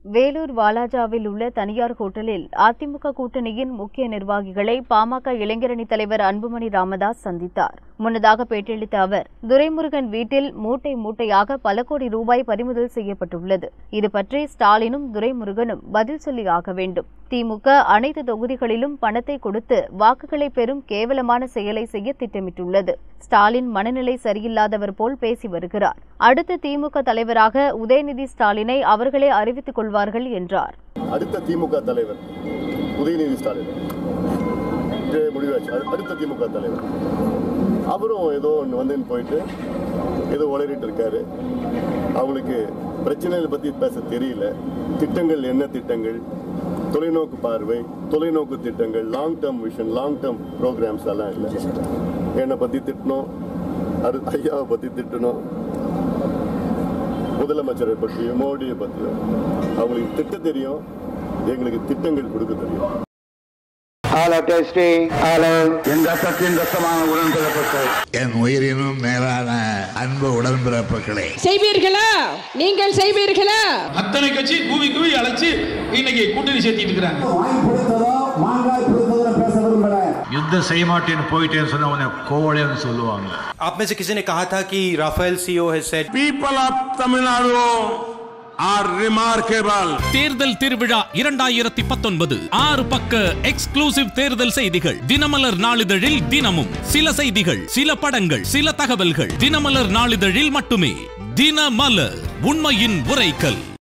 வேலூர் வாலாஜாவில் உள்ள தனியார் ஹோட்டலில் அதிமுக கூட்டணியின் முக்கிய நிர்வாகிகளை பாமக இளைஞரணி தலைவர் அன்புமணி ராமதாஸ் சந்தித்தார். முன்னதாக பேட்டியளித்த அவர், துரைமுருகன் வீட்டில் மூட்டை மூட்டையாக பல கோடி ரூபாய் பறிமுதல் செய்யப்பட்டுள்ளது. இதுபற்றி ஸ்டாலினும் துரைமுருகனும் பதில் சொல்லி ஆக வேண்டும். திமுக அனைத்து தொகுதிகளிலும் பணத்தை கொடுத்து வாக்குகளை பெறும் கேவலமான செயலை செய்ய திட்டமிட்டுள்ளது. ஸ்டாலின் மனநிலை சரியில்லாதவர் போல் பேசி வருகிறார். அடுத்த திமுக தலைவராக உதயநிதி ஸ்டாலினை அவர்களே அறிவித்துக் கொள்வார்கள் என்றார். அடுத்த திமுக தலைவர் உதயநிதி ஸ்டாலின் முடிவாச்சு. அடுத்த திமுக தலைவர் அவரும் ஏதோ ஒன்று போயிட்டு ஏதோ உளறிட்டு இருக்காரு. அவங்களுக்கு பிரச்சனைகளை பற்றி பேச தெரியல. திட்டங்கள் என்ன திட்டங்கள், தொலைநோக்கு பார்வை, தொலைநோக்கு திட்டங்கள், long term vision, long term programmes எல்லாம் இல்லை. என்னை பற்றி திட்டணும், ஐயாவை பற்றி திட்டணும், முதலமைச்சரை பற்றியும் மோடியை பற்றியும். அவங்களுக்கு திட்ட தெரியும், எங்களுக்கு திட்டங்கள் கொடுக்க தெரியும். என் உயிரினும் மேலான அன்பு உடன்பிறப்புகளே, செய்வீர்களா? நீங்கள் செய்வீர்களா? அத்தனை கட்சி கூவி கூவி அழைச்சு இன்னைக்கு கூட்டணி சேர்த்திட்டு இருக்காங்க. யுத்தம் செய்ய மாட்டேன்னு போயிட்டேன்னு சொன்ன உடனே கோவலைன்னு சொல்லுவாங்க. आप में से किसी ने कहा था कि Rafale CEO has said People of Tamil Nadu are remarkable. தேர்தல் திருவிழா 2019 6 பக்க எக்ஸ்க்ளூசிவ் தேர்தல் செய்திகள். தினமலர் நாளிதழில் தினமும் சில செய்திகள், சில படங்கள், சில தகவல்கள். தினமலர் நாளிதழில் மட்டுமே. தினமலர், உண்மையின் உரைக்கல்.